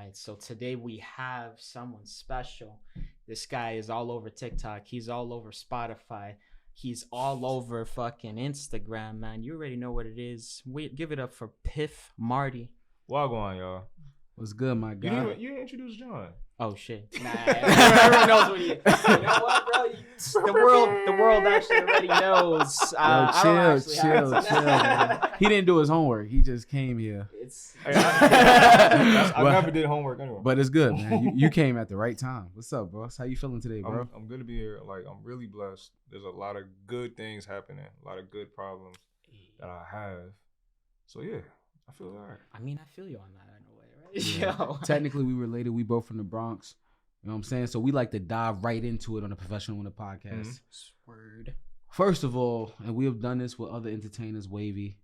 right, so today we have someone special. This guy is all over TikTok. He's all over Spotify. He's all over fucking Instagram, man. You already know what it is. We give it up for Piff Marti. Wagwan, y'all. What's good, my guy? You didn't introduce John. Oh shit! Nah, everyone knows what he is. You know what, bro? The world actually already knows. Chill. He didn't do his homework. He just came here. I never did homework anyway. But it's good, man. You came at the right time. What's up, bro? How you feeling today, bro? I'm good to be here. Like, I'm really blessed. There's a lot of good things happening. A lot of good problems that I have. So yeah, I feel all right. I mean, I feel you on that in a way, right? Yeah. Yo. Technically, we related. We both from the Bronx. You know what I'm saying? So we like to dive right into it on the Professional Winner podcast. Mm-hmm. Word. First of all, and we have done this with other entertainers, Wavy.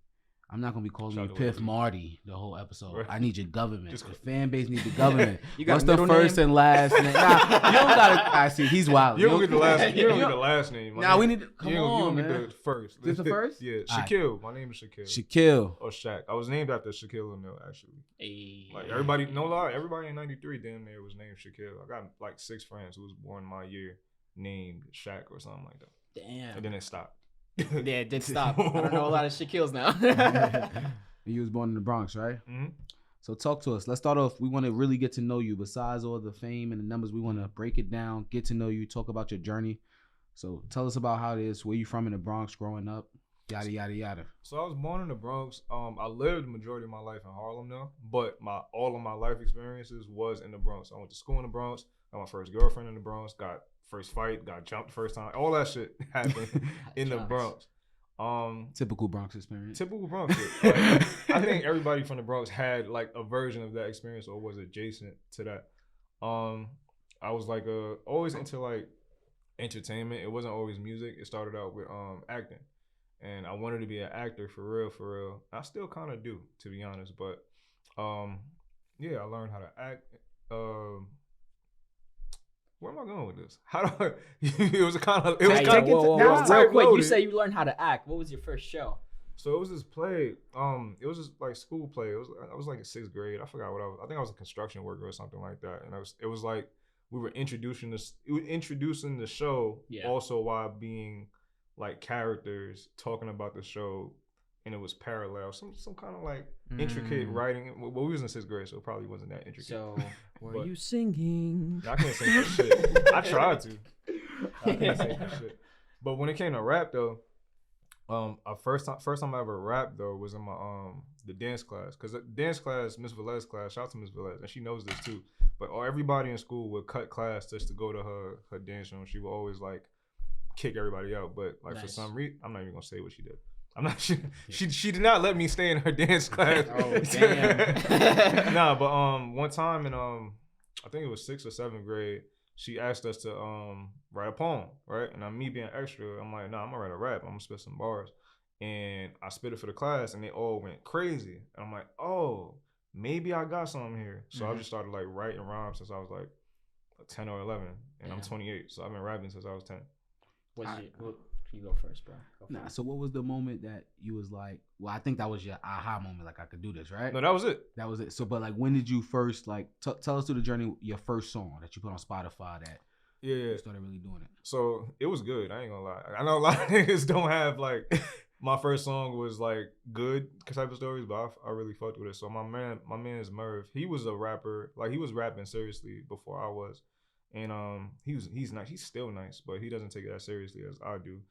I'm not gonna be calling you Piff Marti the whole episode. Right. I need your government. The fan base needs the government. What's the first and last name? Nah, you don't gotta. I see. He's wild. You don't get the last. You don't get the last name. Nah, we need. Come you on, don't man. get the first. This the first? Yeah, Shaquille. My name is Shaquille. Shaquille. Or Shaq. I was named after Shaquille O'Neal, actually. Hey. Like everybody, no lie, everybody in '93 damn near was named Shaquille. I got like 6 friends who was born my year named Shaq or something like that. Damn. And then it stopped. Yeah, it did stop. I don't know a lot of Shaquilles now. You was born in the Bronx, right? Mm-hmm. So talk to us. Let's start off. We want to really get to know you. Besides all the fame and the numbers, we want to break it down, get to know you, talk about your journey. So tell us about how it is, where you from in the Bronx growing up, yada, yada, yada. So I was born in the Bronx. I lived the majority of my life in Harlem now, but all of my life experiences was in the Bronx. I went to school in the Bronx, got my first girlfriend in the Bronx, got first fight, got jumped the first time. All that shit happened in the Bronx. Typical Bronx experience. Typical Bronx shit. Like, I think everybody from the Bronx had like a version of that experience or was adjacent to that. I was like always into like entertainment. It wasn't always music. It started out with acting, and I wanted to be an actor for real. I still kind of do, to be honest. But yeah, I learned how to act. Where am I going with this? How do I? It was kind of. It was kind of. Real quick, you say you learned how to act. What was your first show? So it was this play. It was just like school play. I was like in 6th grade. I forgot what I was. I think I was a construction worker or something like that. And it was like we were introducing the show. Yeah. Also while being like characters talking about the show, and it was parallel. Some kind of like intricate writing. Well, we was in 6th grade, so it probably wasn't that intricate. So were you singing? I can't sing for shit. I tried to. I can't sing for shit. But when it came to rap though, first time I ever rapped though was in my the dance class. Cause the dance class, Miss Velez class, shout out to Miss Velez, and she knows this too. But everybody in school would cut class just to go to her dance room. She would always like kick everybody out. But like for some reason, I'm not even gonna say what she did. I'm not. She did not let me stay in her dance class. Oh damn. Nah, but one time in I think it was 6th or 7th grade, she asked us to write a poem, right? And me being extra, I'm like, nah, I'm gonna write a rap. I'm gonna spit some bars, and I spit it for the class, and they all went crazy. And I'm like, oh, maybe I got something here. So I just started like writing rhymes since I was like 10 or 11, and I'm 28, so I've been rapping since I was 10. You go first, bro. Nah, so what was the moment that you was like, well, I think that was your aha moment, like I could do this, right? No, that was it. That was it. So, but like, when did you first, like, tell us through the journey, your first song that you put on Spotify that you started really doing it? So, it was good. I ain't gonna lie. I know a lot of niggas don't have, like, my first song was, like, good type of stories, but I really fucked with it. So, my man is Merv. He was a rapper. Like, he was rapping seriously before I was. And he's nice. He's still nice, but he doesn't take it as seriously as I do.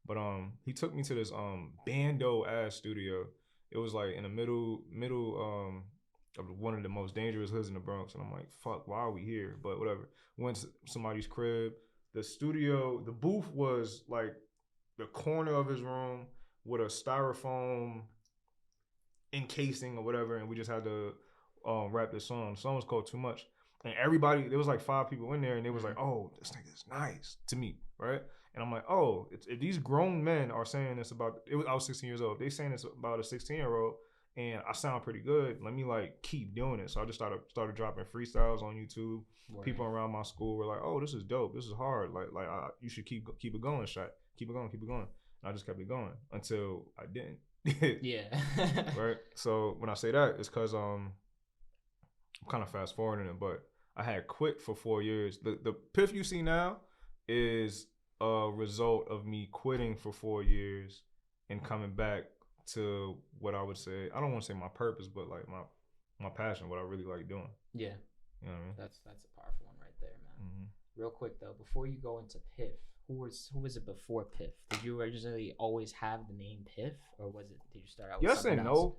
But he took me to this bando ass studio. It was like in the middle of one of the most dangerous hoods in the Bronx, and I'm like, fuck, why are we here? But whatever. Went to somebody's crib. The booth was like the corner of his room with a styrofoam encasing or whatever, and we just had to rap this song. The song was called Too Much. And everybody, there was like 5 people in there, and they was like, oh, this nigga's nice to me, right? And I'm like, oh, if these grown men are saying this about, I was 16 years old. They saying this about a 16-year-old, and I sound pretty good. Let me like keep doing it. So I just started dropping freestyles on YouTube. Right. People around my school were like, oh, this is dope. This is hard. Like you should keep it going, Shaq. Keep it going. And I just kept it going until I didn't. Yeah. Right. So when I say that, it's because I'm kind of fast forwarding it, but I had quit for 4 years. The Piff you see now is a result of me quitting for 4 years and coming back to what I would say, I don't want to say my purpose, but like my passion, what I really like doing. Yeah. You know what I mean? That's a powerful one right there, man. Mm-hmm. Real quick though, before you go into Piff, who was it before Piff? Did you originally always have the name Piff, or did you start out with something else? Yes and no.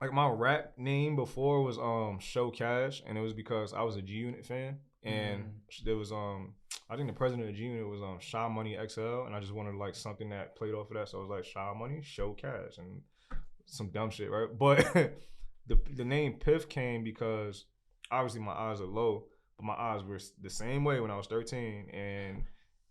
Like my rap name before was Show Cash, and it was because I was a G Unit fan, and there was I think the president of G Unit was Shy Money XL, and I just wanted like something that played off of that, so it was like Shy Money, Show Cash, and some dumb shit, right? But the name Piff came because obviously my eyes are low, but my eyes were the same way when I was 13, and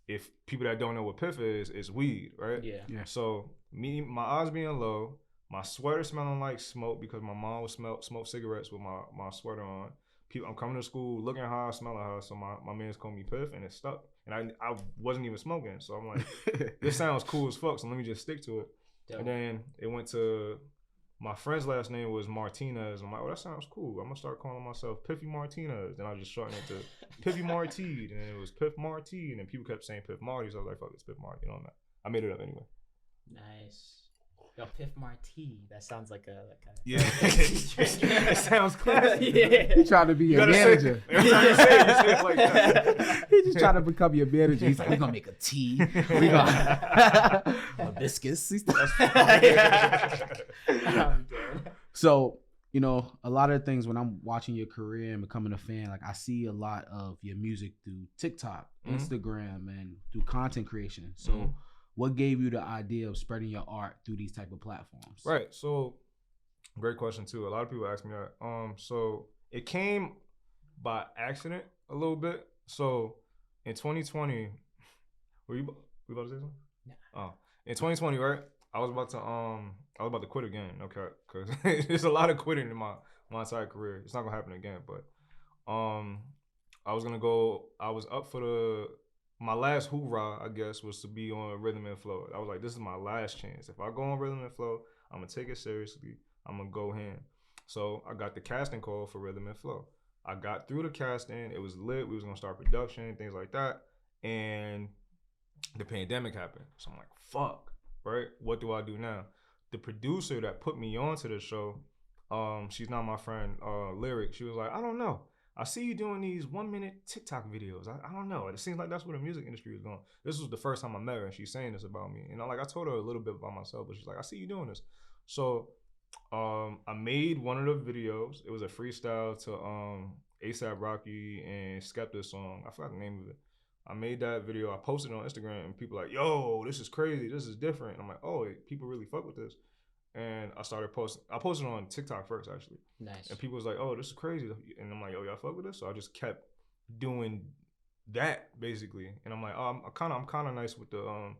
if people that don't know what Piff is, it's weed, right? Yeah. So my eyes being low, my sweater smelling like smoke because my mom would smoke cigarettes with my sweater on. I'm coming to school looking high, smelling high, so my man's called me Piff, and it stuck. And I wasn't even smoking, so I'm like, this sounds cool as fuck, so let me just stick to it. Dope. And then it went to, my friend's last name was Martinez. I'm like, oh, that sounds cool. I'm gonna start calling myself Piffy Martinez. Then I just shortened it to Piffy Marti, and then it was Piff Marti, and then people kept saying Piff Marti, so I was like, fuck, it's Piff Marti. You know, I made it up anyway. Nice. Yo, Piff Marti. That sounds like a yeah. It sounds classy. Yeah. He trying to be your manager. Say it like that. He just trying to become your manager. He's like, we gonna make a tea. We gonna hibiscus. So, you know, a lot of things when I'm watching your career and becoming a fan, like I see a lot of your music through TikTok, Instagram, and through content creation. So. What gave you the idea of spreading your art through these type of platforms? Right. So, great question too. A lot of people ask me that. So it came by accident a little bit. So in 2020, were you about to say something? Yeah. Oh, in 2020, right? I was about to quit again. Okay, because there's a lot of quitting in my entire career. It's not gonna happen again. But I was up for my last hoorah, I guess, was to be on Rhythm and Flow. I was like, this is my last chance. If I go on Rhythm and Flow, I'm going to take it seriously. I'm going to go ham. So I got the casting call for Rhythm and Flow. I got through the casting. It was lit. We was going to start production, things like that. And the pandemic happened. So I'm like, fuck, right? What do I do now? The producer that put me onto the show, she's not my friend, Lyric. She was like, I don't know. I see you doing these 1-minute TikTok videos. I don't know. It seems like that's where the music industry is going. This was the first time I met her, and she's saying this about me. And I told her a little bit about myself, but she's like, I see you doing this. So I made one of the videos. It was a freestyle to A$AP Rocky and Skepta's song. I forgot the name of it. I made that video. I posted it on Instagram, and people like, yo, this is crazy. This is different. And I'm like, oh, people really fuck with this. And I started posting. I posted on TikTok first, actually. Nice. And people was like, "Oh, this is crazy." And I'm like, "Oh, y'all fuck with this?" So I just kept doing that basically. And I'm like, "Oh, I'm kind of nice with the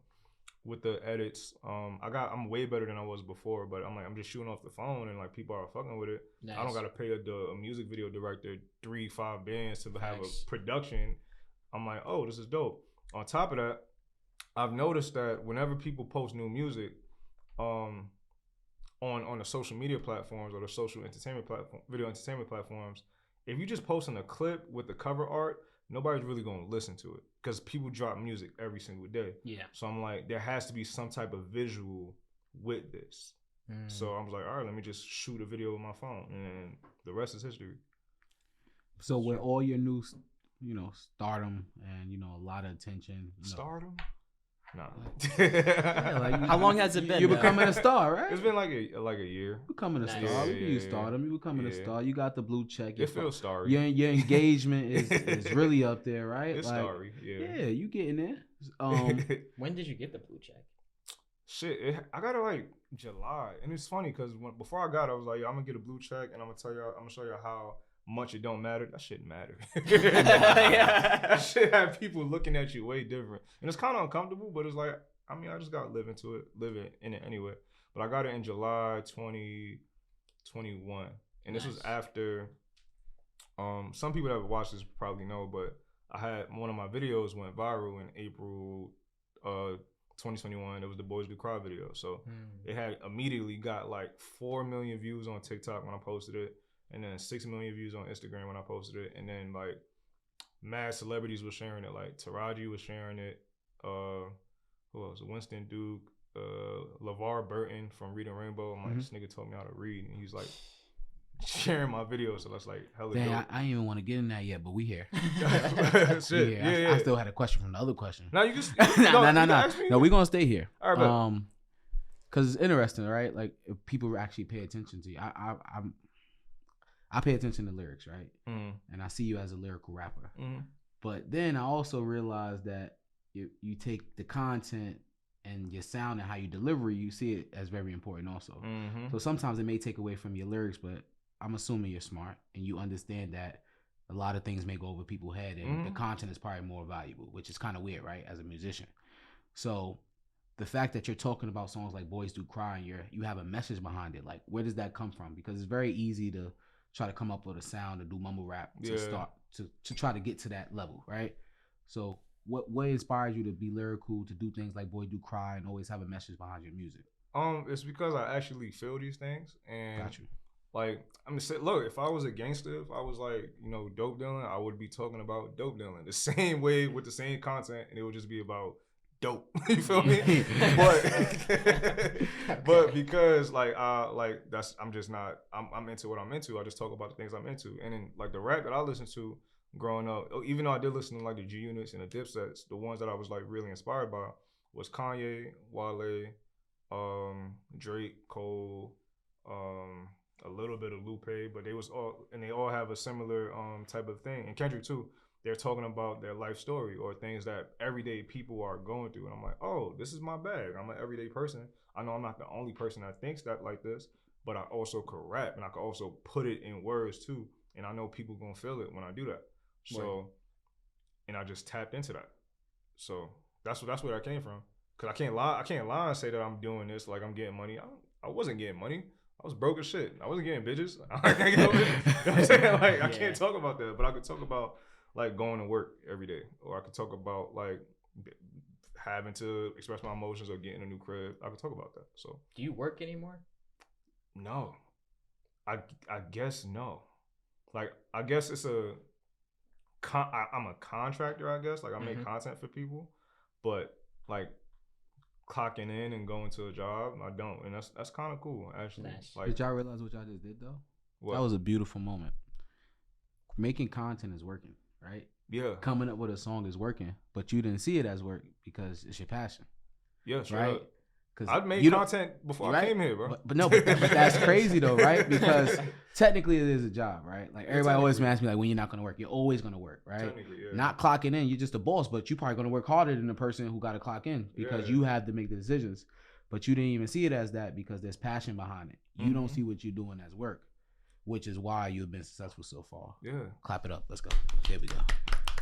edits. I'm way better than I was before. But I'm like, I'm just shooting off the phone, and like people are fucking with it. Nice. I don't gotta pay a music video director 3-5 bands to have a production. I'm like, oh, this is dope. On top of that, I've noticed that whenever people post new music, on the social media platforms or the social entertainment platform, video entertainment platforms, if you just posting a clip with the cover art, nobody's really gonna listen to it because people drop music every single day. Yeah. So I'm like, there has to be some type of visual with this. So I was like, all right, let me just shoot a video with my phone, and the rest is history. So with all your new, stardom and a lot of attention, stardom. No. How long has it been? You're becoming a star, right? It's been like a year. Becoming a star. You stardom. You becoming a star. You got the blue check. It feels starry. Your engagement is really up there, right? It's starry. Yeah. Yeah, you getting there. When did you get the blue check? Shit, I got it like July, and it's funny because before I got it, I was like, I'm gonna get a blue check, and I'm gonna show you how much it don't matter. That shit matter. That shit have people looking at you way different, and it's kind of uncomfortable, but it's like, I just gotta live in it anyway. But I got it in July 2021, and this was after. Some people that have watched this probably know, but I had one of my videos went viral in April 2021. It was the Boys Do Cry video, so it had immediately got like 4 million views on TikTok when I posted it. and then 6 million views on Instagram when I posted it, and then like mad celebrities were sharing it. Like Taraji was sharing it. Who else? Winston Duke, LeVar Burton from Reading Rainbow. I'm like, this nigga told me how to read, and he's like sharing my videos, so that's like hella dope. I didn't even want to get in that yet, but we here. Shit. Yeah. I still had a question from the other question. Now you just no, we're gonna stay here. All right, because it's interesting, right? Like if people actually pay attention to you, I pay attention to lyrics, right? And I see you as a lyrical rapper. But then I also realize that you take the content and your sound and how you deliver, you see it as very important also. So sometimes it may take away from your lyrics, but I'm assuming you're smart and you understand that a lot of things may go over people's head and the content is probably more valuable, which is kind of weird, right? As a musician. So the fact that you're talking about songs like Boys Do Cry and you have a message behind it, like where does that come from? Because it's very easy to try to come up with a sound to do mumble rap to start to try to get to that level, right? So what inspires you to be lyrical, to do things like Boy Do Cry and always have a message behind your music? It's because I actually feel these things, and got you. Like, I'm gonna say, look, if I was a gangster, if I was like, dope dealing, I would be talking about dope dealing the same way with the same content, and it would just be about dope. You feel me? But because I'm into what I'm into. I just talk about the things I'm into, and then like the rap that I listen to growing up, even though I did listen to like the G Units and the Dipsets, the ones that I was like really inspired by was Kanye, Wale, Drake, Cole, a little bit of Lupe, but they all have a similar type of thing. And Kendrick too. They're talking about their life story or things that everyday people are going through. And I'm like, oh, this is my bag. I'm an everyday person. I know I'm not the only person that thinks that like this, but I also could rap and I could also put it in words too. And I know people gonna feel it when I do that. So, and I just tapped into that. So that's where that came from. Cause I can't lie and say that I'm doing this like I'm getting money. I wasn't getting money. I was broke as shit. I wasn't getting bitches. I can't get no bitches. You know what I'm saying? Like I can't talk about that, but I could talk about like going to work every day, or I could talk about like having to express my emotions or getting a new crib. I could talk about that. So, do you work anymore? No, I guess no. Like I guess it's I'm a contractor. I guess like I make content for people, but like clocking in and going to a job, I don't, and that's kind of cool actually. Nice. Like, did y'all realize what y'all just did though? What? That was a beautiful moment. Making content is working, right? Yeah. Coming up with a song is working, but you didn't see it as work because it's your passion. Yeah, sure. Right? Because I made content before I came here, bro. But that's crazy though, right? Because technically it is a job, right? Like everybody always asks me like, when you're not gonna work, you're always gonna work, right? Technically, yeah. Not clocking in, you're just a boss, but you're probably gonna work harder than the person who got to clock in because you have to make the decisions. But you didn't even see it as that because there's passion behind it. You don't see what you're doing as work, which is why you've been successful so far. Yeah. Clap it up. Let's go. There we go.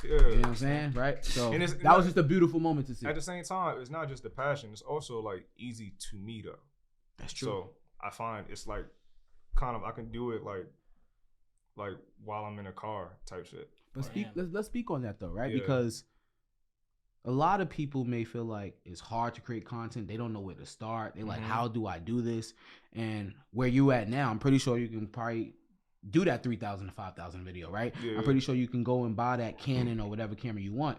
Yeah. You know what I'm saying? Right? So that was just a beautiful moment to see. At the same time, it's not just the passion. It's also like easy to me though. That's true. So I find it's like kind of, I can do it like while I'm in a car type shit. But let's speak on that though, right? Yeah. Because a lot of people may feel like it's hard to create content. They don't know where to start. They're like, how do I do this? And where you at now, I'm pretty sure you can probably do that 3,000 to 5,000 video, right? Yeah. I'm pretty sure you can go and buy that Canon or whatever camera you want.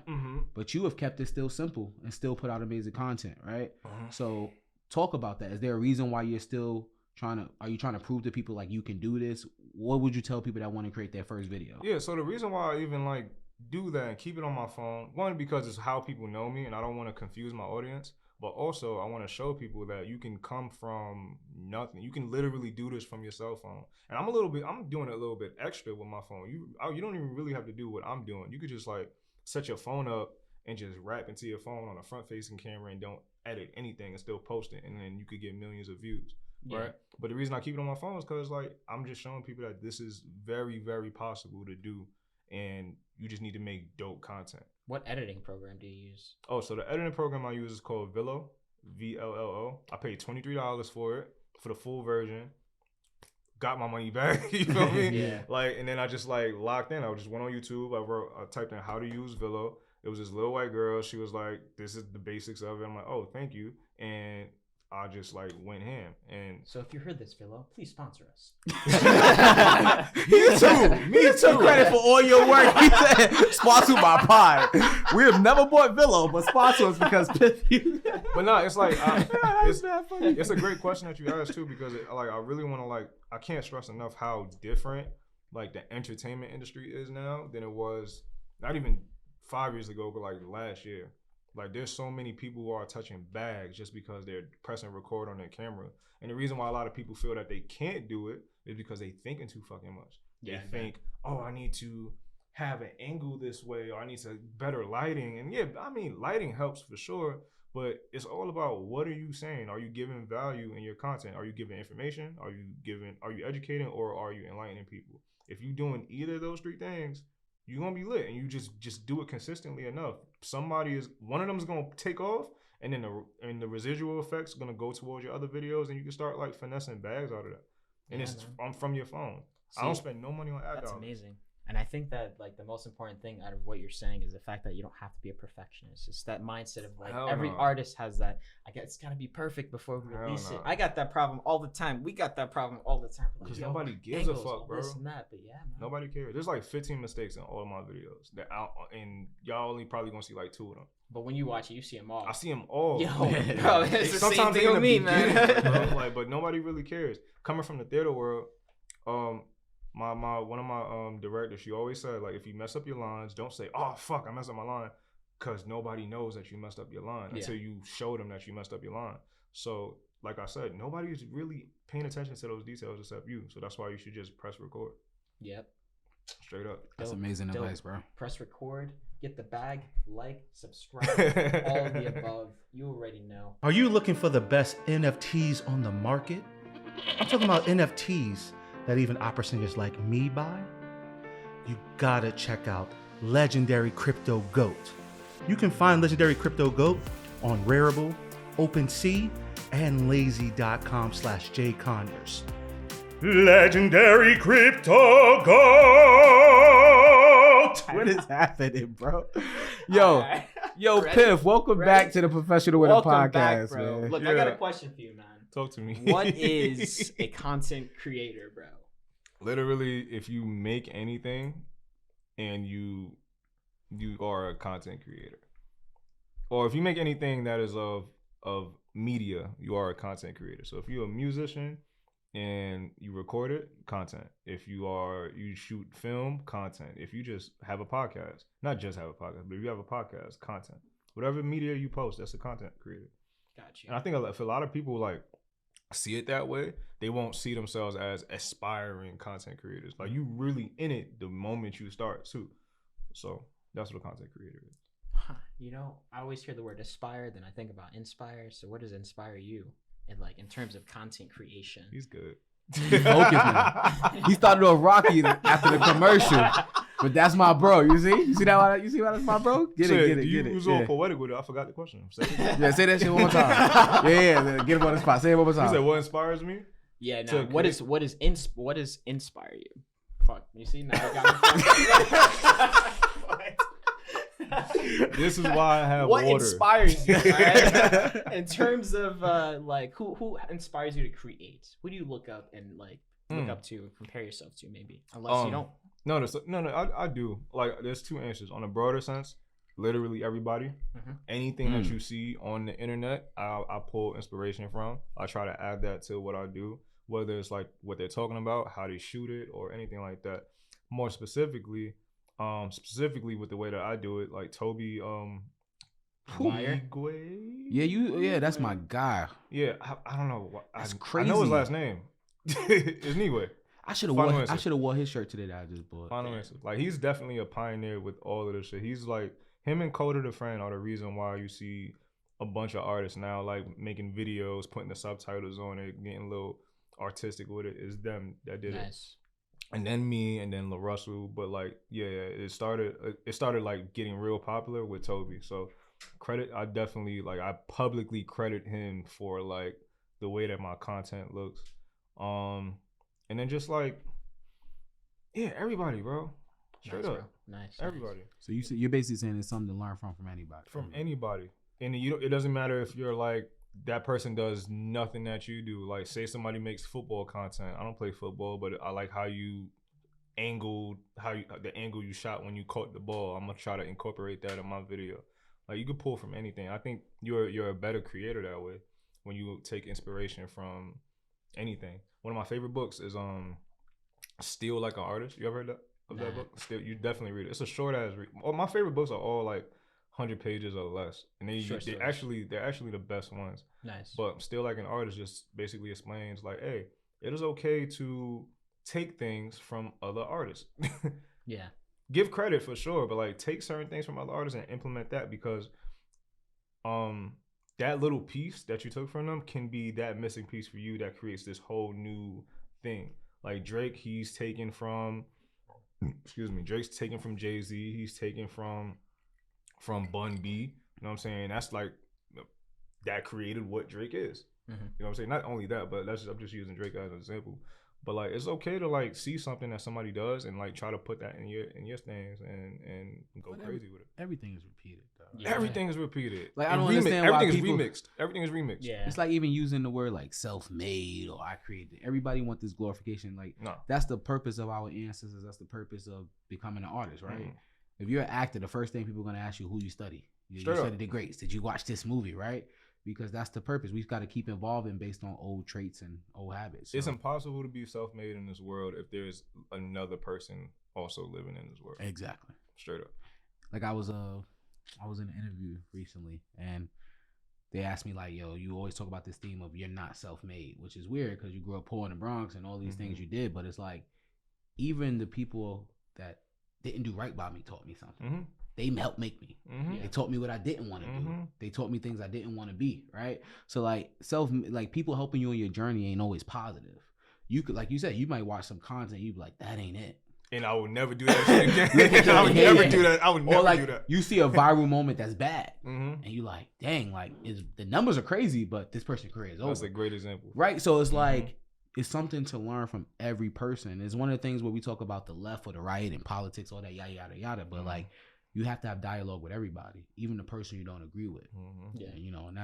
But you have kept it still simple and still put out amazing content, right? So talk about that. Is there a reason why you're still are you trying to prove to people like you can do this? What would you tell people that want to create their first video? Yeah, so the reason why I even like do that and keep it on my phone, one, because it's how people know me and I don't want to confuse my audience, but also I want to show people that you can come from nothing. You can literally do this from your cell phone. And I'm doing it a little bit extra with my phone. You don't even really have to do what I'm doing. You could just like set your phone up and just rap into your phone on a front facing camera and don't edit anything and still post it, and then you could get millions of views. Yeah. Right? But the reason I keep it on my phone is because like I'm just showing people that this is very, very possible to do, and you just need to make dope content. What editing program do you use? Oh, so the editing program I use is called Villo, VLLO. I paid $23 for it for the full version. Got my money back, you feel me? Yeah. Like, and then I just like locked in. I just went on YouTube. I typed in how to use Villo. It was this little white girl. She was like, "This is the basics of it." I'm like, "Oh, thank you." And I just like went ham. And so if you heard this, Philo, please sponsor us. Me too. Credit for all your work. He said, sponsored by pod. We have never bought Philo, but sponsor us because But no, it's like it's a great question that you asked too, because I really want to I can't stress enough how different like the entertainment industry is now than it was not even 5 years ago, but like last year. Like there's so many people who are touching bags just because they're pressing record on their camera. And the reason why a lot of people feel that they can't do it is because they thinking too fucking much. They think, oh, I need to have an angle this way, or I need to better lighting. And yeah, I mean, lighting helps for sure, but it's all about what are you saying? Are you giving value in your content? Are you giving information? Are you educating, or are you enlightening people? If you're doing either of those three things, you're gonna be lit, and you just do it consistently enough. One of them is gonna take off, and then the residual effects gonna go towards your other videos, and you can start like finessing bags out of that. And it's from your phone. See, I don't spend no money on ad dollars. That's amazing. And I think that like the most important thing out of what you're saying is the fact that you don't have to be a perfectionist. It's that mindset of like every artist has that. I guess it's gotta be perfect before we release it. I got that problem all the time. We got that problem all the time. Because nobody gives a fuck, bro. This and that, but yeah, man. Nobody cares. There's like 15 mistakes in all of my videos that and y'all only probably gonna see like 2 of them. But when you watch it, you see them all. I see them all. Yo, bro, it's the sometimes same thing with me, man. Bro, but nobody really cares. Coming from the theater world, one of my directors, she always said, like, if you mess up your lines, don't say, oh fuck, I messed up my line, because nobody knows that you messed up your line until you show them that you messed up your line. So like I said, nobody's really paying attention to those details except you. So that's why you should just press record. Yep. Straight up. That's amazing advice, bro. Press record, get the bag, like, subscribe, all of the above. You already know. Are you looking for the best NFTs on the market? I'm talking about NFTs that even opera singers like me buy. You gotta check out Legendary Crypto Goat. You can find Legendary Crypto Goat on Rarible, OpenSea, and lazy.com/jconyers. Legendary Crypto Goat! What is happening, bro? Yo, Piff, welcome back to the Professional Winner Podcast, back, bro. man. Look, I got a question for you, man. Talk to me. What is a content creator, bro? Literally, if you make anything and you are a content creator, or if you make anything that is of media, you are a content creator. So if you're a musician and you record it, content. If you shoot film, content. If you just have a podcast, not just have a podcast, but if you have a podcast, content. Whatever media you post, that's a content creator. Gotcha. And I think if a lot of people like see it that way, they won't see themselves as aspiring content creators. Like you really in it the moment you start too. So that's what a content creator is. You know, I always hear the word aspire, then I think about inspire. So what does inspire you in terms of content creation? He's good. He's focused now. He started off rocky after the commercial. But that's my bro. You see? You see that? You see why that's my bro? Get it. You was all poetic with it. I forgot the question. Yeah, say that shit one more time. Yeah, get him on the spot. Say it one more time. You said what inspires me? Yeah, no. What does inspire you? Fuck. You see now you got me. This is why I have what water. Inspires you, right? In terms of like who inspires you to create? Who do you look up and like look up to and compare yourself to, maybe? Unless you don't. No, I do. Like there's 2 answers. On a broader sense, literally everybody. Anything that you see on the internet, I pull inspiration from. I try to add that to what I do, whether it's like what they're talking about, how they shoot it, or anything like that. More specifically with the way that I do it, like Toby Yeah, that's my guy. Yeah, I don't know. That's crazy. I know his last name. It's Niwe. I should have wore his shirt today that I just bought. Final answer. Like he's definitely a pioneer with all of this shit. He's like him and Coda the Friend are the reason why you see a bunch of artists now like making videos, putting the subtitles on it, getting a little artistic with it. It's them that did it. And then me, and then LaRussell. But like, it started like getting real popular with Toby. So I definitely like I publicly credit him for like the way that my content looks. And then just like, everybody, bro. Straight up. Bro. Nice. Everybody. So you're basically saying it's something to learn from anybody. From anybody. And it doesn't matter if you're like that person does nothing that you do. Like, say somebody makes football content. I don't play football, but I like how you the angle you shot when you caught the ball. I'm gonna try to incorporate that in my video. Like, you could pull from anything. I think you're a better creator that way when you take inspiration from anything. One of my favorite books is Steal Like an Artist. You ever heard of that book? Still, you definitely read it. It's a short ass read. All my favorite books are all like 100 pages or less, and they're actually the best ones. Nice. But Still Like an Artist just basically explains like, hey, it is okay to take things from other artists. Yeah. Give credit for sure, but like take certain things from other artists and implement that, because that little piece that you took from them can be that missing piece for you that creates this whole new thing. Like Drake, he's taken from Drake's taken from Jay-Z, he's taken from Bun B. You know what I'm saying? That's like that created what Drake is. Mm-hmm. You know what I'm saying? Not only that, but I'm just using Drake as an example. But like, it's okay to like see something that somebody does and like try to put that in your things and go crazy with it. Everything is repeated, though. Yeah. Everything is repeated. Like, I don't understand why everything people... is remixed. Everything is remixed. Yeah. It's like even using the word like self-made or I created. Everybody want this glorification. Like, no. That's the purpose of our ancestors. That's the purpose of becoming an artist, right? Mm-hmm. If you're an actor, the first thing people are gonna ask you who you study. You studied the greats. Did you watch this movie, right? Because that's the purpose. We've got to keep evolving based on old traits and old habits. So. It's impossible to be self-made in this world if there's another person also living in this world. Exactly. Straight up. Like I was in an interview recently, and they asked me like, "Yo, you always talk about this theme of you're not self-made," which is weird because you grew up poor in the Bronx and all these things you did. But it's like even the people that didn't do right by me taught me something. Mm-hmm. They helped make me. Mm-hmm. They taught me what I didn't want to do. They taught me things I didn't want to be, right? So like people helping you on your journey ain't always positive. You could, like you said, you might watch some content, you be like, that ain't it. And I would never do that shit again. I would never do that. I would never do that. You see a viral moment that's bad, and you like, dang, like the numbers are crazy, but this person's career is over. That's a great example. Right? So it's like, it's something to learn from every person. It's one of the things where we talk about the left or the right and politics, all that, yada, yada, yada. But like, you have to have dialogue with everybody, even the person you don't agree with. Yeah, you know, and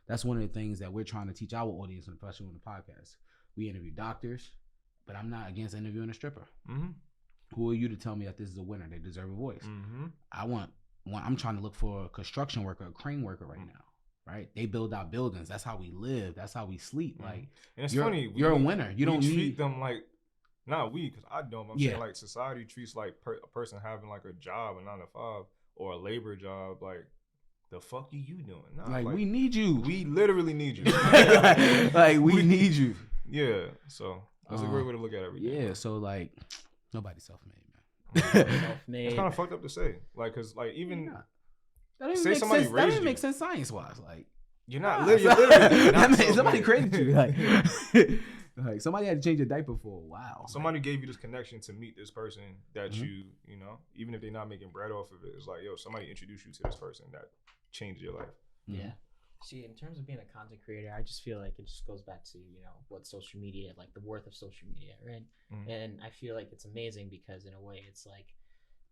that's one of the things that we're trying to teach our audience, and especially on the podcast. We interview doctors, but I'm not against interviewing a stripper. Who are you to tell me that this is a winner? They deserve a voice. I'm trying to look for a construction worker, a crane worker right now. Right? They build out buildings. That's how we live. That's how we sleep. Like, and it's funny. You're a winner. You don't treat them like. Not we, because I don't. I'm saying like society treats like a person having like a job, a 9 to 5 or a labor job, like the fuck are you doing? Nah, like we need you. We literally need you. Like we need you. Yeah. So that's a great way to look at everything. Yeah. So like nobody's self-made, man. Self-made. It's kind of fucked up to say, like, cause like even say somebody raised you. That doesn't make sense science-wise. Like you're not literally not somebody created you. Like. Like somebody had to change a diaper for a while. Somebody gave you this connection to meet this person that you know, even if they're not making bread off of it, it's like, yo, somebody introduced you to this person that changed your life. Yeah. See, in terms of being a content creator, I just feel like it just goes back to, you know, what social media, like the worth of social media, right? And I feel like it's amazing because in a way it's like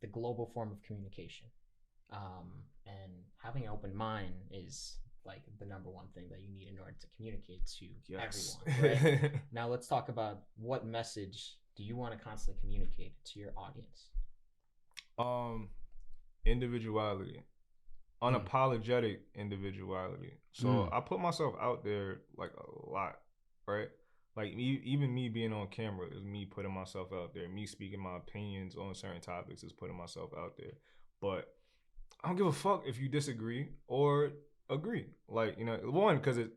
the global form of communication. And having an open mind is like the number one thing that you need in order to communicate to everyone. Right? Now let's talk about what message do you want to constantly communicate to your audience? Individuality, unapologetic individuality. So I put myself out there like a lot, right? Like even me being on camera is me putting myself out there. Me speaking my opinions on certain topics is putting myself out there. But I don't give a fuck if you disagree or agree. Like, you know, one, because it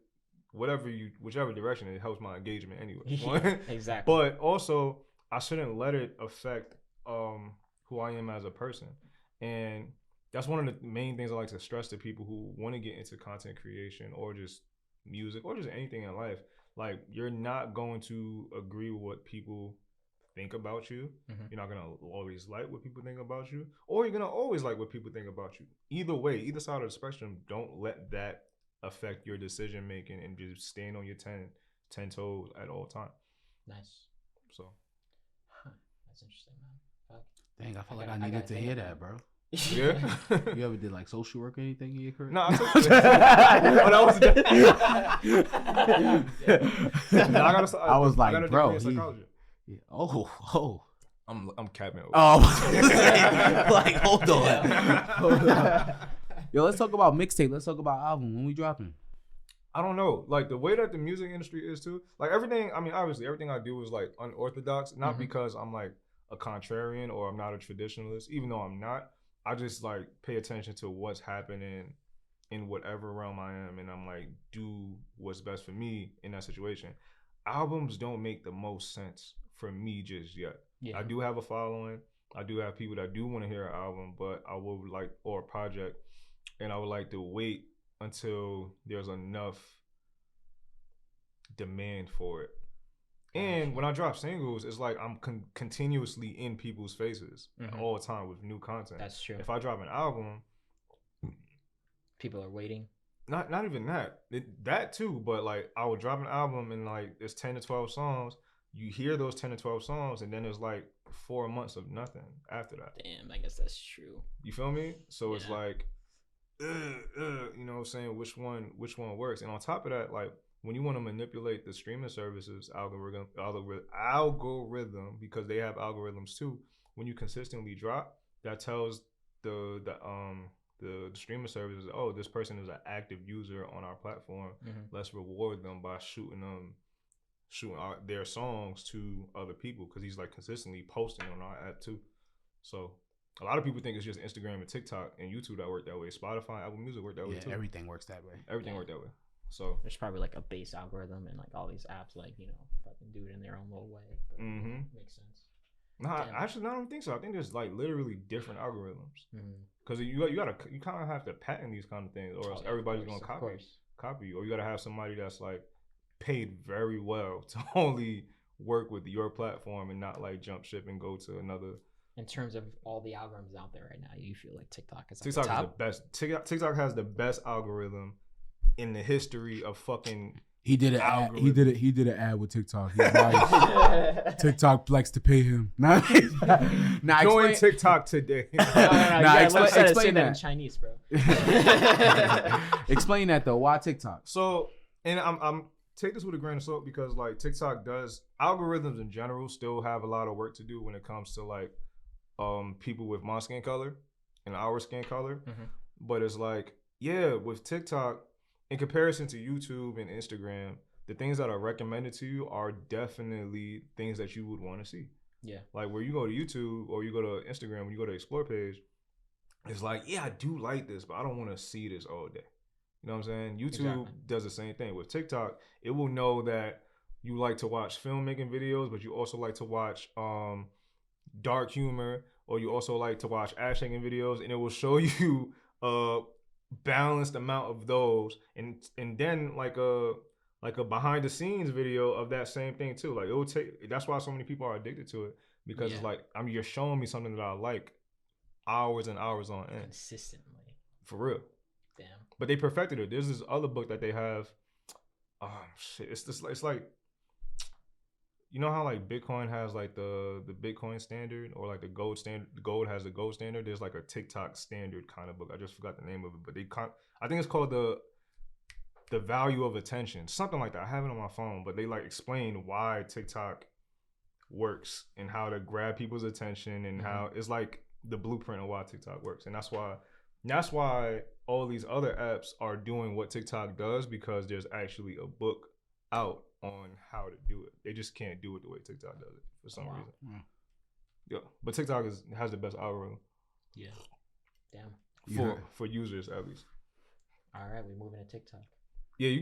whichever direction, it helps my engagement anyway. Exactly. But also I shouldn't let it affect who I am as a person. And that's one of the main things I like to stress to people who want to get into content creation or just music or just anything in life. Like, you're not going to agree with what people think about you. You're not gonna always like what people think about you, or you're gonna always like what people think about you. Either way, either side of the spectrum, don't let that affect your decision making and just stand on your 10 toes at all times. Nice. So that's interesting, man. Fuck. Dang, I feel like I needed to hear that, bro. Yeah. You ever did like social work or anything in your career? No, I took I was like, got a bro. degree in psychology. Yeah. Oh. I'm capping. Oh, like hold on. Yo, let's talk about mixtape. Let's talk about album. When we dropping? I don't know. Like the way that the music industry is too. Like everything. I mean, obviously, everything I do is like unorthodox. Not because I'm like a contrarian or I'm not a traditionalist. Even though I'm not, I just like pay attention to what's happening in whatever realm I am, and I'm like do what's best for me in that situation. Albums don't make the most sense for me just yet. Yeah. I do have a following. I do have people that do want to hear an album, but I would like, or a project, and I would like to wait until there's enough demand for it. And when I drop singles, it's like I'm continuously in people's faces all the time with new content. That's true. If I drop an album, people are waiting. Not even that. That too, but like I would drop an album and like there's 10 to 12 songs. You hear those 10 to 12 songs, and then there's like 4 months of nothing after that. Damn, I guess that's true. You feel me? So it's like, you know what I'm saying? Which one works? And on top of that, like when you want to manipulate the streaming services algorithm, because they have algorithms too. When you consistently drop, that tells the streaming services, oh, this person is an active user on our platform. Let's reward them by shooting their songs to other people, because he's like consistently posting on our app too. So a lot of people think it's just Instagram and TikTok and YouTube that work that way. Spotify, Apple Music work that way too. Everything works that way. Everything worked that way. So there's probably like a base algorithm, and like all these apps, like, you know, fucking do it in their own little way. But makes sense. Nah, actually, I don't think so. I think there's like literally different algorithms. Because you kind of have to patent these kind of things, or else everybody's gonna copy you, or you gotta have somebody that's like paid very well to only work with your platform and not like jump ship and go to another. In terms of all the algorithms out there right now, you feel like TikTok is the best. TikTok has the best algorithm in the history of fucking. He did an ad. He did an ad with TikTok. He's like, TikTok likes to pay him. Join TikTok today. Explain that in Chinese, bro. Explain that though. Why TikTok? So, and I'm take this with a grain of salt, because like TikTok algorithms in general still have a lot of work to do when it comes to like people with my skin color and our skin color. But it's like, yeah, with TikTok, in comparison to YouTube and Instagram, the things that are recommended to you are definitely things that you would want to see. Yeah. Like where you go to YouTube or you go to Instagram, when you go to Explore page, it's like, yeah, I do like this, but I don't want to see this all day. You know what I'm saying? YouTube does the same thing. With TikTok, it will know that you like to watch filmmaking videos, but you also like to watch dark humor, or you also like to watch ass shaking videos, and it will show you balanced amount of those, and then like a behind the scenes video of that same thing too. Like it will take. That's why so many people are addicted to it, because it's like, I mean, you're showing me something that I like hours and hours on end, consistently, for real. Damn. But they perfected it. There's this other book that they have. It's like, you know how like Bitcoin has like the Bitcoin standard, or like the gold standard. The gold has the gold standard. There's like a TikTok standard kind of book. I just forgot the name of it, but I think it's called the value of attention, something like that. I have it on my phone, but they like explain why TikTok works and how to grab people's attention, and how it's like the blueprint of why TikTok works. And that's why all these other apps are doing what TikTok does, because there's actually a book out on how to do it. They just can't do it the way TikTok does it for some reason. Yeah, but TikTok has the best algorithm. Yeah, damn. For users at least. All right, we're moving to TikTok. Yeah, you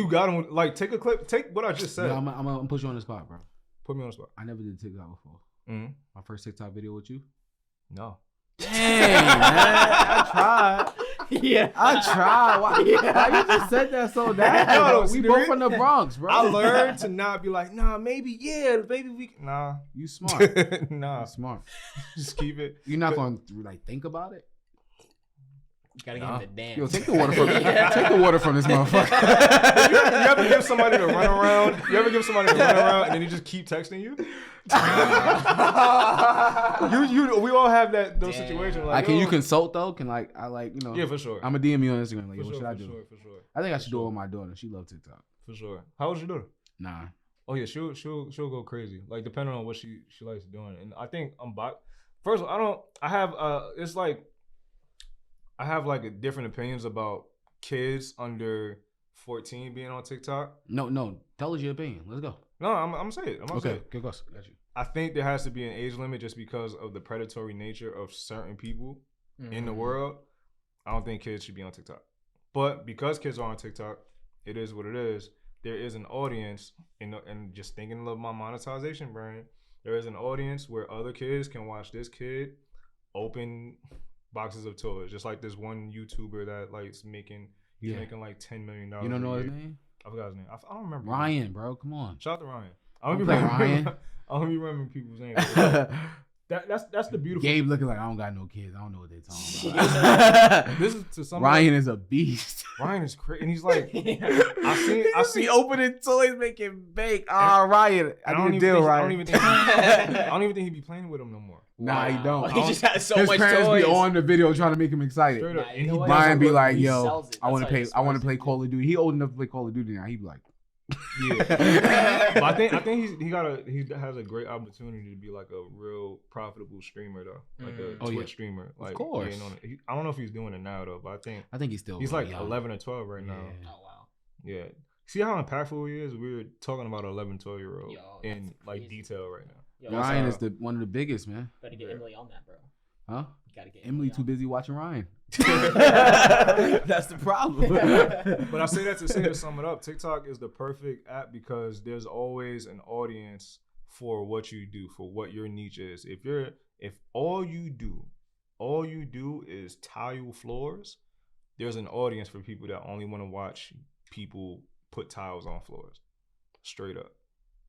got them. Like, take a clip. Take what I just said. Yeah, I'm gonna put you on the spot, bro. Put me on the spot. I never did TikTok before. My first TikTok video with you. No. Dang, man, I tried. Yeah, I tried. Why you just said that so that? We both from the Bronx, bro. I learned to not be like, nah, maybe we. Nah, you smart. Nah, you smart. Just keep it. You're not gonna like think about it. Gotta get him to dance. Yo, take the water from take the water from this motherfucker. you ever give somebody to run around? You ever give somebody to run around and then he just keep texting you? We all have those situations. Like, can you consult though? Can Yeah, for sure. I'm a DM you on Instagram. Like, for what sure, should I do? For sure. I think I should do it with my daughter. She loves TikTok. For sure. How old's your daughter? 9. Oh yeah, she'll go crazy. Like depending on what she likes doing. And I think first of all, I have like different opinions about kids under 14 being on TikTok. No. Tell us your opinion. Let's go. No, I'm gonna say it. Okay, good question. Got you. I think there has to be an age limit just because of the predatory nature of certain people in the world. I don't think kids should be on TikTok. But because kids are on TikTok, it is what it is. There is an audience, and just thinking of my monetization brain, there is an audience where other kids can watch this kid open boxes of toys. Just like this one YouTuber that making like $10 million. You don't know his name? I forgot his name. I don't remember. Ryan, bro, come on. Shout out to Ryan. I don't be remembering people's names. That's the beautiful. Gabe looking like I don't got no kids. I don't know what they're talking about. This is to some. Ryan is a beast. Ryan is crazy, and he's like, I see opening toys, making bake. Ryan, I need a deal, Ryan. I don't even think he be playing with him no more. Nah, he don't. He just has so his much parents toys. be on the video trying to make him excited. Ryan be like, "Yo, I want to play Call of Duty." He old enough to play Call of Duty now. He be like, "Yeah." But I think he has a great opportunity to be like a real profitable streamer though, like a Twitch streamer. Like, of course. I don't know if he's doing it now though, but I think he's like young. 11 or 12 right now. Oh wow. Yeah. See how impactful he is? We're talking about an 11, 12-year-old in like detail right now. Yo, Ryan is one of the biggest, man. Better get Emily on that, bro. Huh? You gotta get Emily too busy watching Ryan. That's the problem. But I say that to sum it up. TikTok is the perfect app because there's always an audience for what you do, for what your niche is. If all you do is tile floors, there's an audience for people that only want to watch people put tiles on floors. Straight up.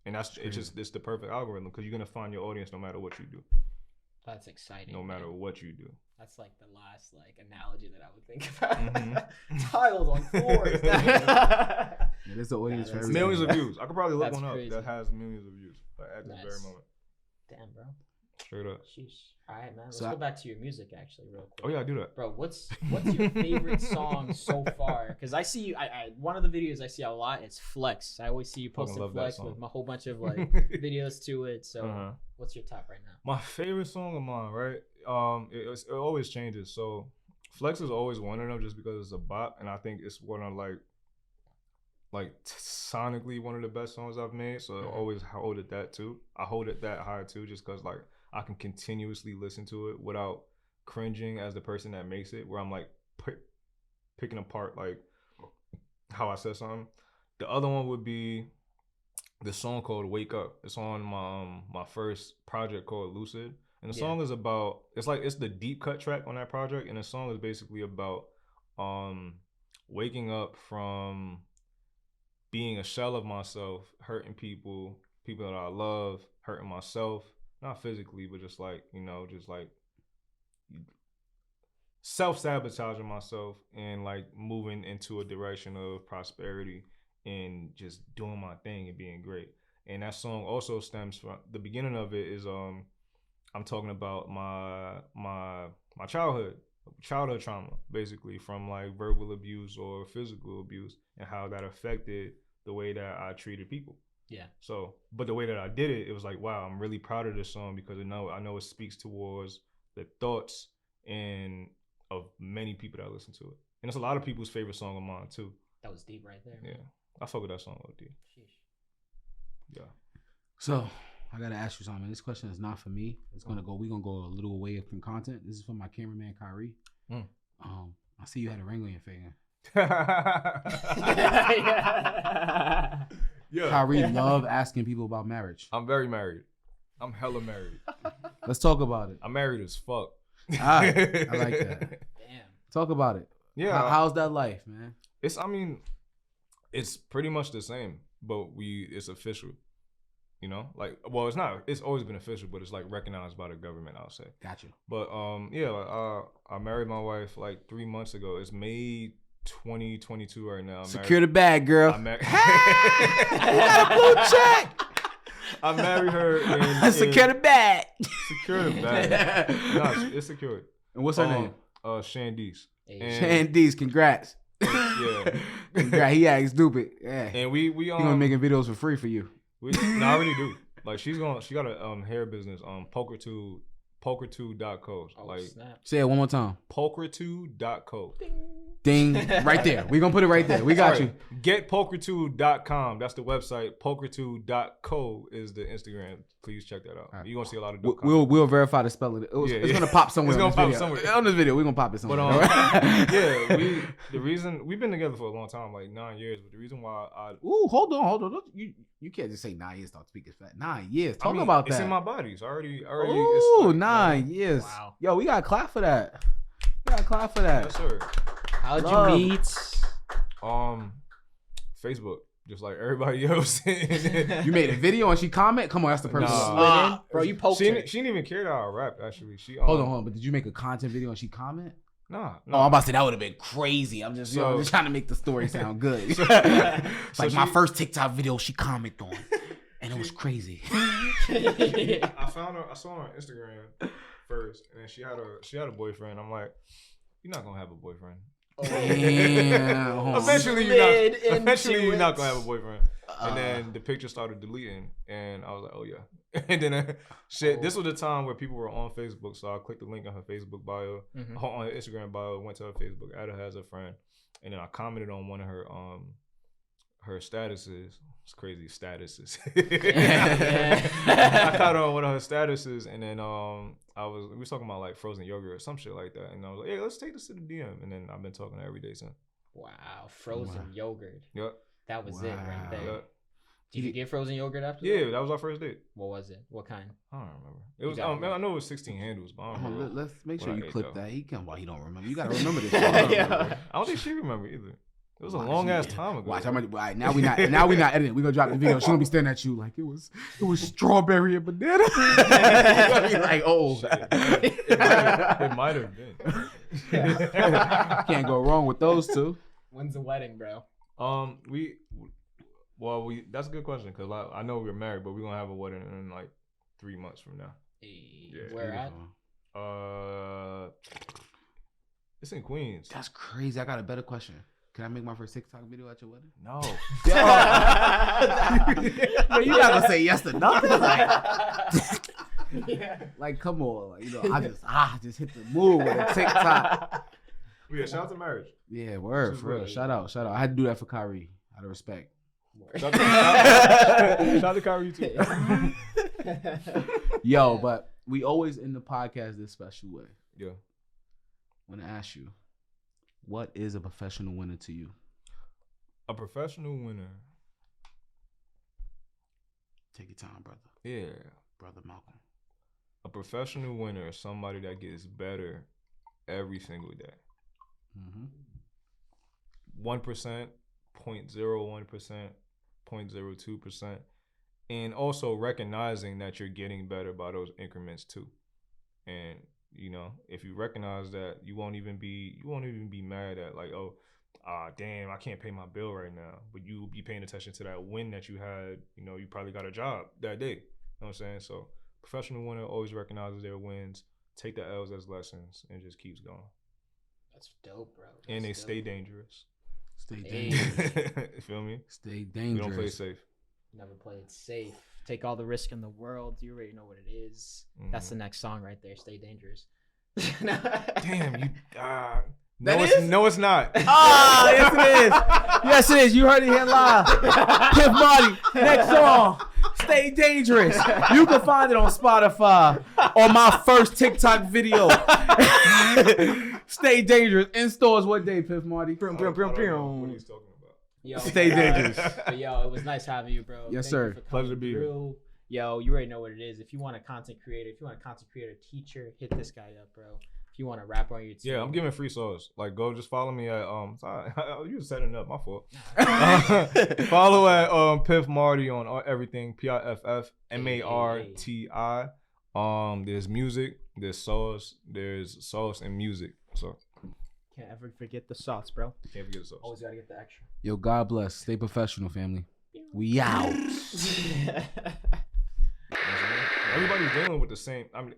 And it's the perfect algorithm because you're gonna find your audience no matter what you do. That's exciting. No matter what you do. That's like the last analogy that I would think about. Tiles on floors. There's the audience for everything. Millions of views. I could probably look one up that has millions of views at this very moment. Damn, bro. Straight up. Sheesh. All right, man. Let's go back to your music actually, real quick. Oh yeah, I do that, bro. What's your favorite song so far? Because I see you. One of the videos I see a lot is Flex. I always see you posting Flex with a whole bunch of videos to it. So what's your top right now? My favorite song of mine, right? It always changes. So Flex is always one of them, just because it's a bop, and I think it's one of sonically one of the best songs I've made. So I always hold it that too. I hold it that high too, just because I can continuously listen to it without cringing as the person that makes it, where I'm picking apart how I said something. The other one would be the song called Wake Up. It's on my first project called Lucid. And the song is about, it's the deep cut track on that project, and the song is basically about waking up from being a shell of myself, hurting people that I love, hurting myself. Not physically, but just self-sabotaging myself and moving into a direction of prosperity and just doing my thing and being great. And that song also stems from the beginning of it is I'm talking about my childhood trauma, basically, from verbal abuse or physical abuse, and how that affected the way that I treated people. Yeah. So, but the way that I did it was wow, I'm really proud of this song because I know it speaks towards the thoughts of many people that listen to it. And it's a lot of people's favorite song of mine too. That was deep right there. Man. Yeah. I fuck with that song with deep. Sheesh. Yeah. So I gotta ask you something. This question is not for me. We're gonna go a little away from content. This is for my cameraman Kyrie. I see you had a ring on your finger. Yeah. Kyrie love asking people about marriage. I'm very married. I'm hella married. Let's talk about it. I'm married as fuck. All right. I like that. Damn. Talk about it. Yeah. How's that life, man? It's pretty much the same, but it's official. You know, like, well, it's not. It's always been official, but it's like recognized by the government. I'll say. Gotcha. But I married my wife like 3 months ago. It's May 2022 right now. Secure the bag, girl. You got a blue check. I married her. Secure the bag. Secure the bag. No, it's secured. And what's her name? Shandice. Shandice, congrats. Yeah. Congrats. He acts stupid. Yeah. And we he gonna making videos for free for you. No, I really do. Like she got a hair business, poker2.co. Like snap. Say it one more time. Poker2.co. Ding. Right there. We gonna put it right there. We got you. Getpoker2.com. That's the website. Poker2.co is the Instagram. Please check that out. Right. You're gonna see a lot of dope we'll verify the spelling. It's gonna pop somewhere. It's gonna pop somewhere. On this video, we're gonna pop it somewhere. But the reason we've been together for a long time, like 9 years, but the reason why hold on. You can't just say 9 years, start speaking fast. 9 years. Talk about that. It's in my body. It's already Ooh, 9 years. Wow. Yo, we gotta clap for that. Yes, sir. How'd you meet? Facebook, just like everybody else. You made a video and she comment? Come on, that's the person. Bro, you poked her. She didn't even care that I rap, actually. Hold on. But did you make a content video and she comment? Nah. Oh, I'm about to say that would have been crazy. I'm just trying to make the story sound good. Like my first TikTok video, she commented on, and it was crazy. I saw her on Instagram first, and then she had a boyfriend. I'm like, you're not gonna have a boyfriend. Damn. Eventually you're not gonna have a boyfriend. And then the picture started deleting, and I was like, oh yeah. And then this was the time where people were on Facebook, so I clicked the link on her Facebook bio, on her Instagram bio, went to her Facebook, added her as a friend, and then I commented on one of her statuses. It's crazy statuses. I caught her on one of her statuses, and then we was talking about like frozen yogurt or some shit like that, and I was like, hey, let's take this to the DM, and then I've been talking to her every day since. Wow, frozen yogurt. Yep. That was it right there. Yep. Did you get frozen yogurt after that? Yeah, that was our first date. What was it? What kind? I don't remember. It was I know it was 16 handles, but I don't remember. Let's make sure you clip that. He don't remember. You gotta remember this. I don't think she remember either. It was a long ass time ago. Watch, now we not editing. We gonna drop the video. She gonna be staring at you like it was strawberry and banana. Like, oh, it might have been. Can't go wrong with those two. When's the wedding, bro? That's a good question because I know we're married, but we're gonna have a wedding in like 3 months from now. Yeah. Where at? It's in Queens. That's crazy. I got a better question. Can I make my first TikTok video at your wedding? No. You're not gonna say yes to nothing. Like, come on. Like, I just hit the move with a TikTok. Yeah, shout out to marriage. Yeah, word, for real. Shout out. I had to do that for Kyrie. Out of respect. Shout out to Kyrie too. Yo, but we always end the podcast this special way. Yeah. I want to ask you, what is a professional winner to you? A professional winner. Take your time, brother. Yeah. Brother Malcolm. A professional winner is somebody that gets better every single day. 1%, 0.01%, 0.02%. And also recognizing that you're getting better by those increments too. And if you recognize that, you won't even be mad at like, damn, I can't pay my bill right now. But you be paying attention to that win that you had. You probably got a job that day. You know what I'm saying? So professional winner always recognizes their wins, take the L's as lessons, and just keeps going. That's dope, bro. And they stay dangerous. Stay dangerous. You feel me? Stay dangerous. We don't play safe. Never play it safe. Take all the risk in the world. You already know what it is. That's the next song right there. Stay dangerous. Damn, you. No, it's not. Yes, it is. Yes, it is. You heard it here live. Piff Marti. Next song. Stay dangerous. You can find it on Spotify on my first TikTok video. Stay dangerous. In stores what day, Piff Marti? What are you talking about? Yo, stay dangerous. But yo, it was nice having you, bro. Yes, Thank sir. Pleasure to be here. Yo, you already know what it is. If you want a content creator, teacher, hit this guy up, bro. If If you want to rap on your team. Yeah, I'm giving free sauce. Like, go just follow me at sorry, you setting up, my fault. Follow at Piff Marti on everything. PIFF MARTI. There's music, there's sauce and music. So can't ever forget the sauce, bro. Can't forget the sauce. Always gotta get the extra. Yo, God bless. Stay professional, family. We out. Everybody's dealing with the same. I mean,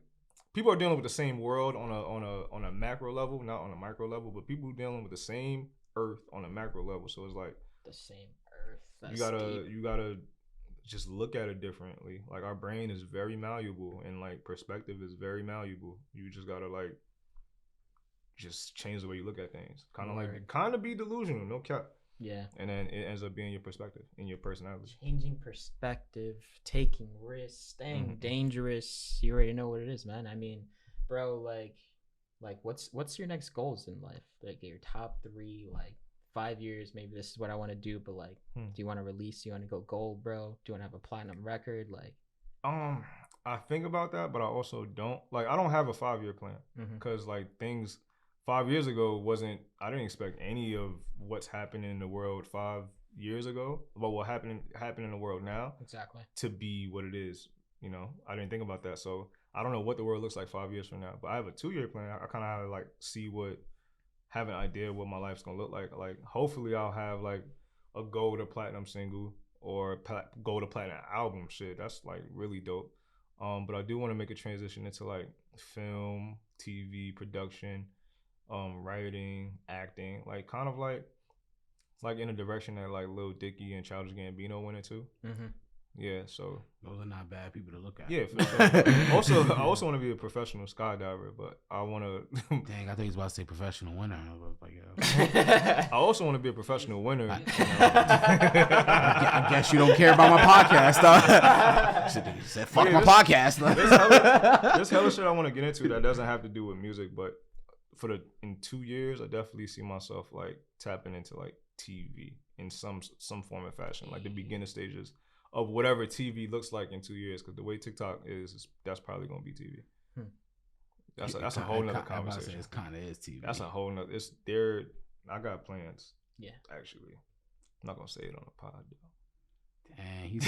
people are dealing with the same world on a macro level, not on a micro level, but people dealing with the same earth on a macro level. So it's like the same earth. That's you gotta just look at it differently. Like, our brain is very malleable, and like perspective is very malleable. You just gotta like just change the way you look at things. Kind of be delusional, no cap. Yeah. And then it ends up being your perspective and your personality. Changing perspective, taking risks, staying dangerous. You already know what it is, man. I mean, bro, like what's your next goals in life? Like, your top 3, like 5 years, maybe this is what I want to do, but like, do you want to release? Do you want to go gold, bro? Do you want to have a platinum record? Like, I think about that, but I also don't. Like, I don't have a 5-year plan because like things 5 years ago I didn't expect any of what's happening in the world 5 years ago, about what happening in the world now, exactly, to be what it is. You know, I didn't think about that, so I don't know what the world looks like 5 years from now. But I have a 2-year plan. I kind of have to like have an idea what my life's gonna look like. Like, hopefully, I'll have like a gold or platinum single or gold or platinum album. Shit, that's like really dope. But I do want to make a transition into like film, TV production. Writing, acting, like kind of like in a direction that like Lil Dicky and Childish Gambino went into. Yeah, so those are not bad people to look at. Yeah, for sure. I also want to be a professional skydiver, but I want to. Dang, I thought he was about to say professional winner. I also want to be a professional winner. I guess you don't care about my podcast, though. He said, "Fuck my podcast." There's hella shit I want to get into that doesn't have to do with music, but in 2 years, I definitely see myself like tapping into like TV in some form or fashion, like the beginner stages of whatever TV looks like in 2 years. Because the way TikTok is, that's probably gonna be TV. That's a whole nother conversation. It kind of is TV. That's a whole nother. It's there. I got plans. Yeah. Actually, I'm not gonna say it on the pod though. Dang, he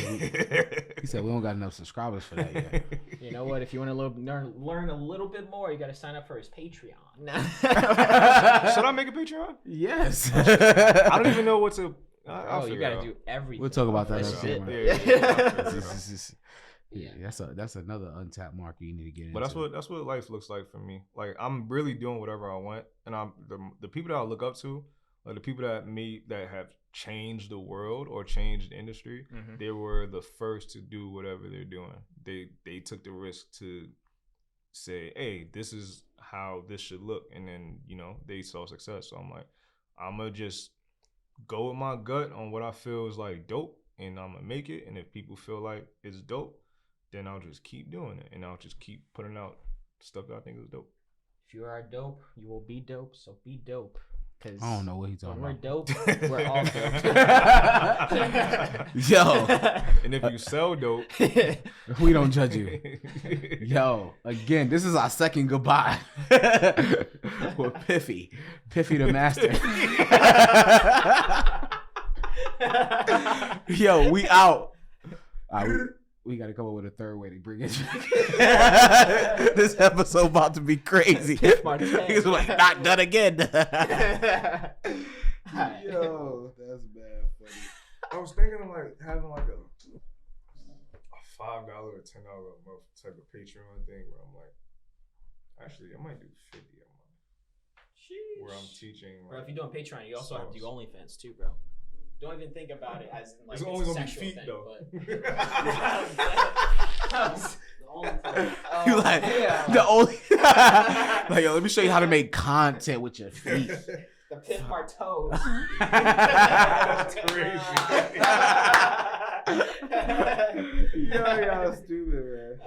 said we don't got enough subscribers for that yet. You know what? If you want to learn a little bit more, you got to sign up for his Patreon. Should I make a Patreon? Yes. I don't even know what to. You got to do everything. We'll talk about that. That's another untapped market you need to get into. But that's what life looks like for me. Like, I'm really doing whatever I want, and I'm the people that I look up to, like the people that have changed the world or changed the industry. They were the first to do whatever they're doing. They took the risk to say, hey, this is how this should look, and then they saw success. So I'm like, I'm gonna just go with my gut on what I feel is like dope, and I'm gonna make it. And if people feel like it's dope, then I'll just keep doing it, and I'll just keep putting out stuff that I think is dope. If you are dope, you will be dope. So be dope. I don't know what he's talking about. We're dope. We're all dope. Yo. And if you sell dope, we don't judge you. Yo, again, this is our second goodbye with Piffy the master. Yo, we out. We got to come up with a third way to bring it back. This episode about to be crazy. He's like, not done again. Yo, that's bad funny. I was thinking of like having like a $5 or $10 a month type of Patreon thing where I'm like, actually, I might do $50 a month. Sheesh. Where I'm teaching. Bro, if you're doing Patreon, you also have to do OnlyFans too, bro. Don't even think about it as in like it's only gonna be feet thing, though. You like the only like, yo, let me show you how to make content with your feet. The Piff Marti. That's crazy. Yo, y'all stupid, man.